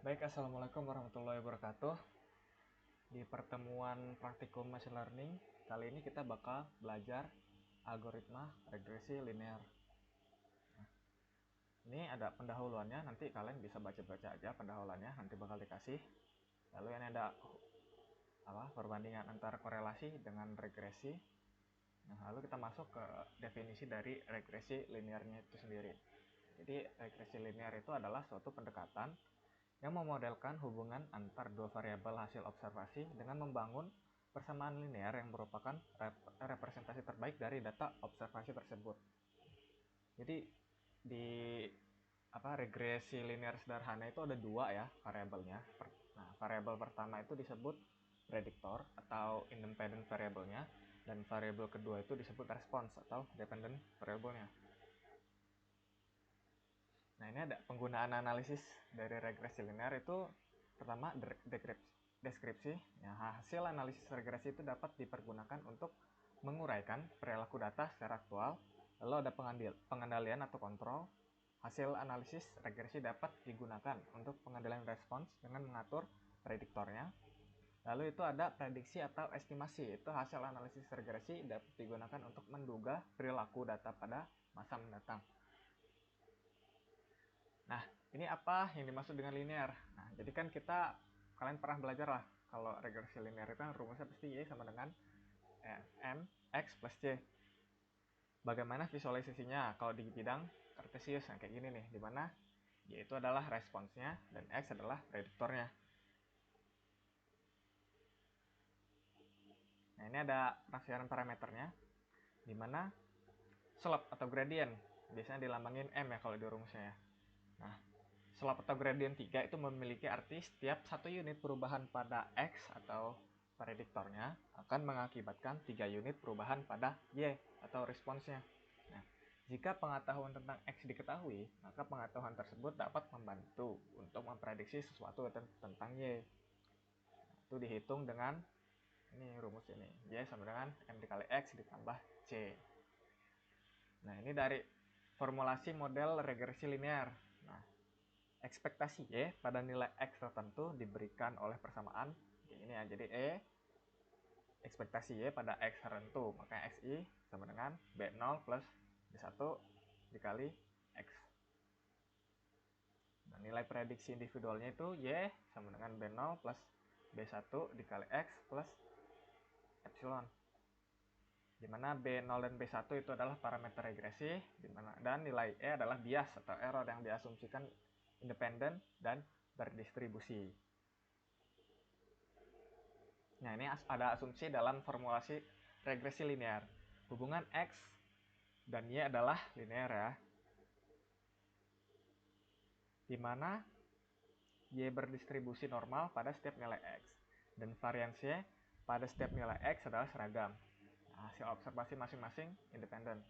Baik, Assalamualaikum warahmatullahi wabarakatuh. Di pertemuan praktikum machine learning, kali ini kita bakal belajar algoritma regresi linear. Ini ada pendahuluannya, nanti kalian bisa baca-baca aja pendahuluannya, nanti bakal dikasih. Lalu ini ada perbandingan antara korelasi dengan regresi. Nah, lalu kita masuk ke definisi dari regresi linearnya itu sendiri. Jadi, regresi linear itu adalah suatu pendekatan yang memodelkan hubungan antar dua variabel hasil observasi dengan membangun persamaan linear yang merupakan representasi terbaik dari data observasi tersebut. Jadi di regresi linear sederhana itu ada dua ya variabelnya. Nah, variabel pertama itu disebut prediktor atau independent variabelnya, dan variabel kedua itu disebut response atau dependent variabelnya. Nah, ini ada penggunaan analisis dari regresi linear itu pertama deskripsi. Ya, hasil analisis regresi itu dapat dipergunakan untuk menguraikan perilaku data secara aktual. Lalu ada pengendalian atau kontrol. Hasil analisis regresi dapat digunakan untuk pengendalian respons dengan mengatur prediktornya. Lalu itu ada prediksi atau estimasi. Itu hasil analisis regresi dapat digunakan untuk menduga perilaku data pada masa mendatang. Nah, ini apa yang dimaksud dengan linear? Nah, jadi kan kalian pernah belajar lah, kalau regresi linear itu rumusnya pasti Y sama dengan MX plus Y. Bagaimana visualisasinya kalau di bidang kartesius? Nah, kayak gini nih, dimana Y itu adalah responsnya dan X adalah prediktornya. Nah, ini ada penafsiran parameternya, dimana slope atau gradient biasanya dilambangin M ya kalau di rumusnya ya. Nah, slope atau gradient 3 itu memiliki arti setiap satu unit perubahan pada X atau prediktornya akan mengakibatkan 3 unit perubahan pada Y atau responsnya. Nah, jika pengetahuan tentang X diketahui, maka pengetahuan tersebut dapat membantu untuk memprediksi sesuatu tentang Y. Itu dihitung dengan ini rumus ini, Y sama dengan M dikali X ditambah C. Nah, ini dari formulasi model regresi linear. Nah, ekspektasi Y pada nilai X tertentu diberikan oleh persamaan ini ya. Jadi ekspektasi Y pada X tertentu, maka XI sama dengan B0 plus B1 dikali X. Nah, nilai prediksi individualnya itu Y sama dengan B0 plus B1 dikali X plus epsilon. Dimana B0 dan B1 itu adalah parameter regresi, dan nilai E adalah bias atau error yang diasumsikan independen dan berdistribusi. Nah, ini ada asumsi dalam formulasi regresi linear. Hubungan X dan Y adalah linear ya. Di mana Y berdistribusi normal pada setiap nilai X. Dan varians Y pada setiap nilai X adalah seragam. Nah, hasil observasi masing-masing independen.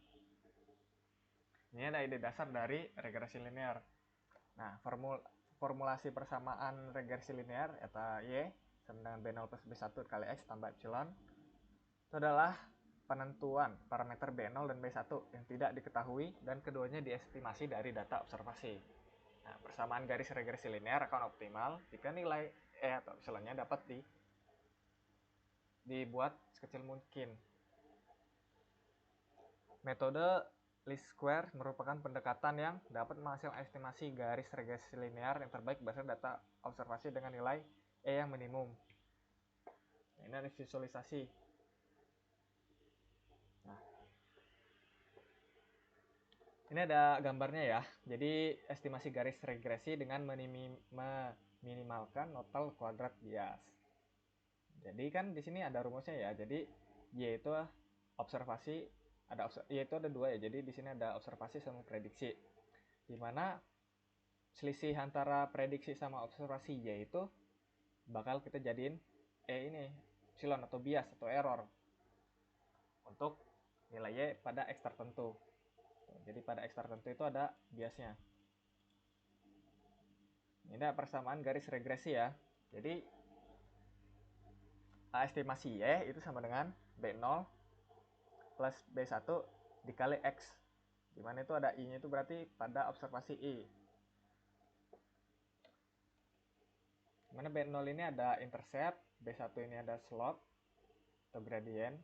Ini ada ide dasar dari regresi linear. Nah, formulasi persamaan regresi linear eta Y sama dengan B0 plus B1 kali X tambah epsilon itu adalah penentuan parameter B0 dan B1 yang tidak diketahui dan keduanya diestimasi dari data observasi. Nah, persamaan garis regresi linear akan optimal jika nilai E atau epsilonnya dapat dibuat sekecil mungkin. Metode least square merupakan pendekatan yang dapat menghasilkan estimasi garis regresi linear yang terbaik berdasarkan data observasi dengan nilai E yang minimum. Nah, ini ada visualisasi. Nah, ini ada gambarnya ya. Jadi estimasi garis regresi dengan meminimalkan total kuadrat bias. Jadi kan di sini ada rumusnya ya. Jadi Y itu observasi, Y itu ada dua ya. Jadi di sini ada observasi sama prediksi. Di mana selisih antara prediksi sama observasi Y itu bakal kita jadiin ini epsilon atau bias atau error untuk nilai Y pada X tertentu. Jadi pada X tertentu itu ada biasnya. Ini ada persamaan garis regresi ya. Jadi estimasi Y itu sama dengan B0 plus B1 dikali X. Dimana itu ada I-nya itu berarti pada observasi I. Mana B0 ini ada intercept, B1 ini ada slope atau gradient,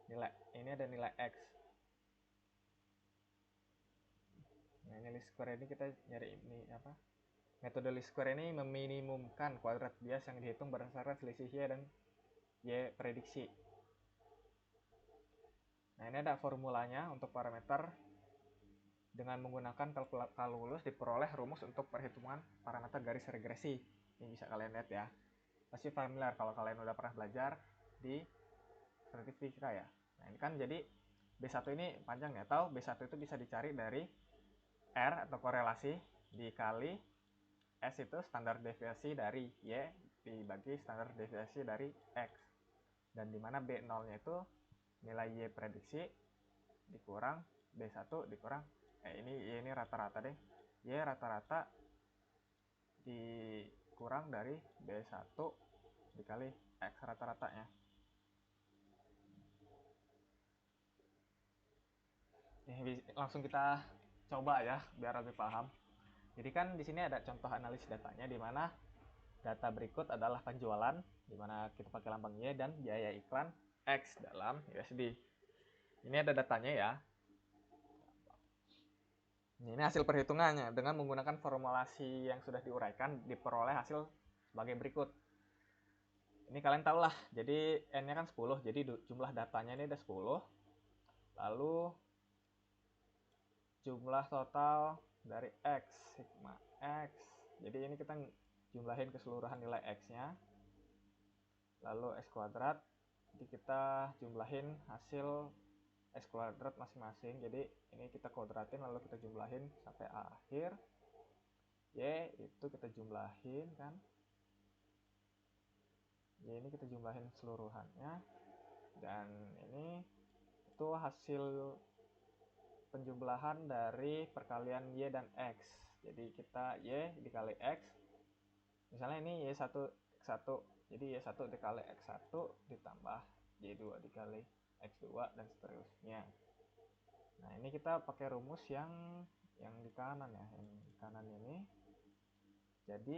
nilai ini ada nilai X. Nah, ini least square ini kita nyari ini apa? Metode least square ini meminimumkan kuadrat bias yang dihitung berdasarkan selisih Y dan Y prediksi. Nah, ini ada formulanya untuk parameter. Dengan menggunakan kalkulus diperoleh rumus untuk perhitungan parameter garis regresi. Ini bisa kalian lihat ya. Pasti familiar kalau kalian udah pernah belajar di statistika ya. Nah, ini kan jadi B1 ini panjang ya. Tahu B1 itu bisa dicari dari R atau korelasi dikali S itu standar deviasi dari Y dibagi standar deviasi dari X. Dan dimana B0-nya itu nilai Y prediksi dikurang B1 dikurang ini rata-rata deh. Y rata-rata dikurang dari B1 dikali X rata-ratanya. Ini langsung kita coba ya biar lebih paham. Jadi kan di sini ada contoh analisis datanya di mana data berikut adalah penjualan di mana kita pakai lambang Y dan biaya iklan X dalam USD. Ini ada datanya ya. Ini hasil perhitungannya dengan menggunakan formulasi yang sudah diuraikan diperoleh hasil sebagai berikut. Ini kalian tahu lah, jadi N-nya kan 10, jadi jumlah datanya ini ada 10. Lalu jumlah total dari X, sigma X. Jadi ini kita jumlahin keseluruhan nilai X-nya. Lalu X kuadrat, jadi kita jumlahin hasil X kuadrat masing-masing. Jadi ini kita kuadratin lalu kita jumlahin sampai akhir. Y itu kita jumlahin kan. Y ini kita jumlahin keseluruhannya. Dan ini itu hasil penjumlahan dari perkalian Y dan X. Jadi kita Y dikali X. Misalnya ini Y1 X1. Jadi Y1 dikali X1 ditambah Y2 dikali X2 dan seterusnya. Nah, ini kita pakai rumus yang di kanan ya. Yang di kanan ini. Jadi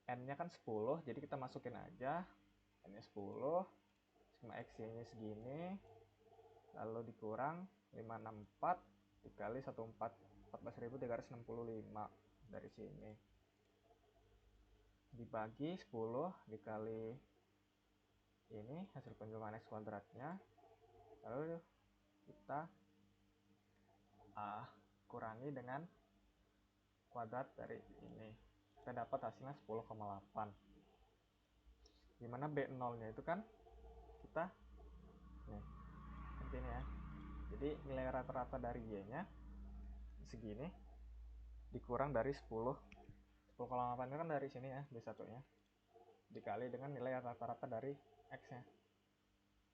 N-nya kan 10, jadi kita masukin aja. N-nya 10, sigma X-nya segini. Lalu dikurang 564 dikali 14.365 dari sini. Dibagi 10 dikali ini hasil penjumlahan X kuadratnya. Lalu kita kurangi dengan kuadrat dari ini. Kita dapat hasilnya 10,8. Dimana B0-nya itu kan kita nih seperti ini ya. Jadi nilai rata-rata dari Y-nya segini dikurang dari 10. 10,8 itu kan dari sini ya, B1-nya. Dikali dengan nilai rata-rata dari X-nya.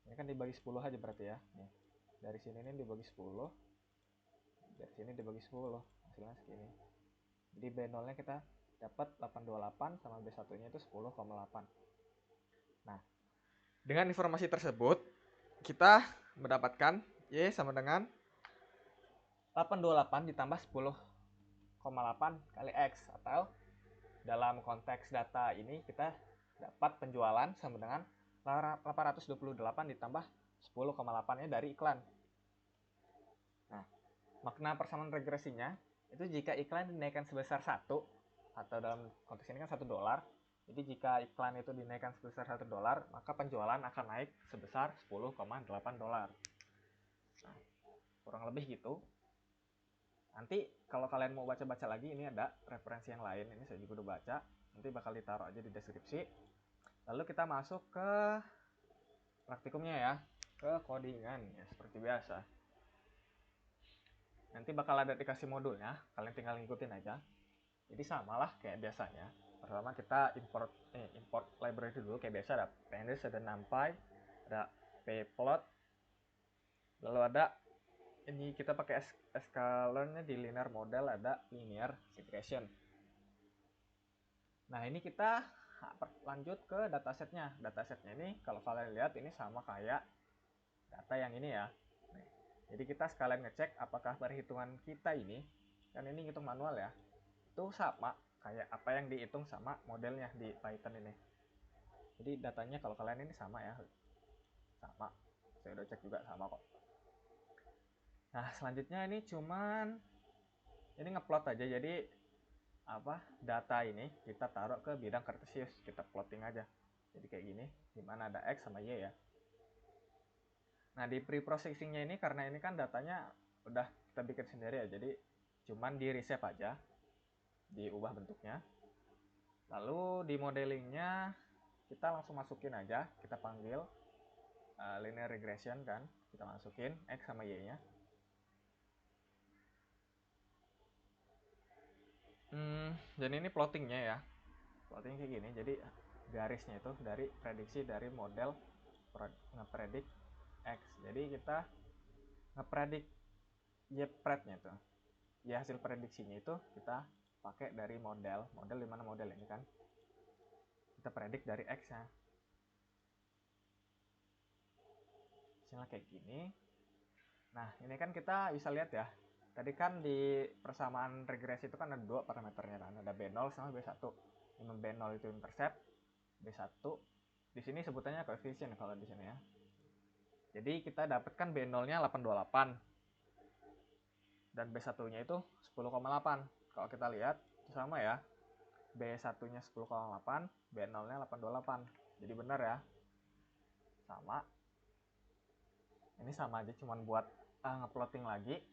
Ini kan dibagi 10 aja berarti ya. Nih. Dari sini ini dibagi 10. Dari sini dibagi 10. Hasilnya segini. Jadi B0-nya kita dapat 828 sama B1-nya itu 10,8. Nah, dengan informasi tersebut kita mendapatkan Y sama dengan 828 ditambah 10,8 kali X, atau dalam konteks data ini kita dapat penjualan sama dengan 828 ditambah 10,8-nya dari iklan. Nah, makna persamaan regresinya itu jika iklan dinaikkan sebesar 1, atau dalam konteks ini kan $1. Jadi jika iklan itu dinaikkan sebesar $1, maka penjualan akan naik sebesar $10,8. Nah, kurang lebih gitu. Nanti kalau kalian mau baca-baca lagi, ini ada referensi yang lain. Ini saya juga udah baca. Nanti bakal ditaruh aja di deskripsi. Lalu kita masuk ke praktikumnya ya. Ke codingan ya, seperti biasa. Nanti bakal ada dikasih modulnya. Kalian tinggal ngikutin aja. Jadi samalah kayak biasanya. Pertama kita import library dulu kayak biasa. Ada pandas, ada numpy, ada pplot. Lalu ada ini kita pakai sklearnya di linear model, ada linear regression. Nah, ini kita lanjut ke datasetnya. Datasetnya ini kalau kalian lihat ini sama kayak data yang ini ya. Nih, jadi kita sekalian ngecek apakah perhitungan kita ini, kan ini ngitung manual ya, itu sama kayak apa yang dihitung sama modelnya di Python ini. Jadi datanya kalau kalian ini sama ya, sama, saya udah cek juga sama kok. Nah selanjutnya ini cuman ini ngeplot aja, jadi apa, data ini kita taruh ke bidang kartesius, kita plotting aja. Jadi kayak gini, dimana ada x sama y ya. Nah di pre-processingnya ini, karena ini kan datanya udah kita bikin sendiri ya, jadi cuman di reshape aja, diubah bentuknya. Lalu di modelingnya kita langsung masukin aja, kita panggil linear regression kan, kita masukin x sama y nya. Dan ini plottingnya ya, plotting kayak gini. Jadi garisnya itu dari prediksi dari model ngepredik x. Jadi kita ngepredik y-pred-nya tuh, ya hasil prediksinya itu kita pakai dari model di mana model ini kan kita predik dari x nya. Hasilnya kayak gini. Nah ini kan kita bisa lihat ya, tadi kan di persamaan regresi itu kan ada dua parameternya kan, ada B0 sama B1. Ini B0 itu intercept, B1 di sini sebutannya koefisien kalau di sini ya. Jadi kita dapatkan B0-nya 828 dan B1-nya itu 10,8. Kalau kita lihat sama ya, B1-nya 10,8, B0-nya 828. Jadi benar ya, sama. Ini sama aja, cuman buat ngeplotting lagi.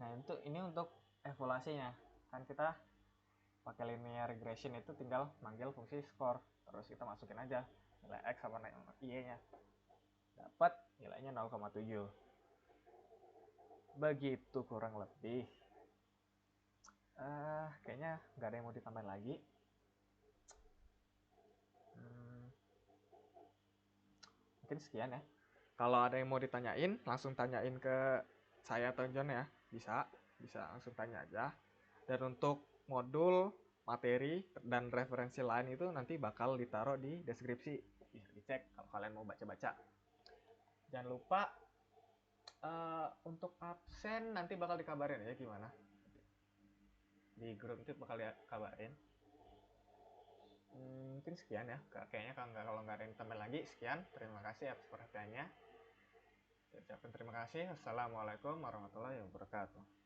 Nah ini untuk evaluasinya kan, kita pakai linear regression itu tinggal manggil fungsi score, terus kita masukin aja nilai x sama y nya, dapat nilainya 0,7. Begitu kurang lebih. Kayaknya nggak ada yang mau ditambahin lagi. Mungkin sekian ya. Kalau ada yang mau ditanyain, langsung tanyain ke saya atau John ya. Bisa langsung tanya aja. Dan untuk modul, materi, dan referensi lain itu nanti bakal ditaruh di deskripsi. Bisa dicek kalau kalian mau baca-baca. Jangan lupa untuk absen nanti bakal dikabarin ya gimana. Di grup itu bakal dikabarin. Mungkin sekian ya. Kayaknya kalau nggak ada yang tambah lagi, sekian. Terima kasih atas perhatiannya. Saya ucapkan terima kasih. Assalamualaikum warahmatullahi wabarakatuh.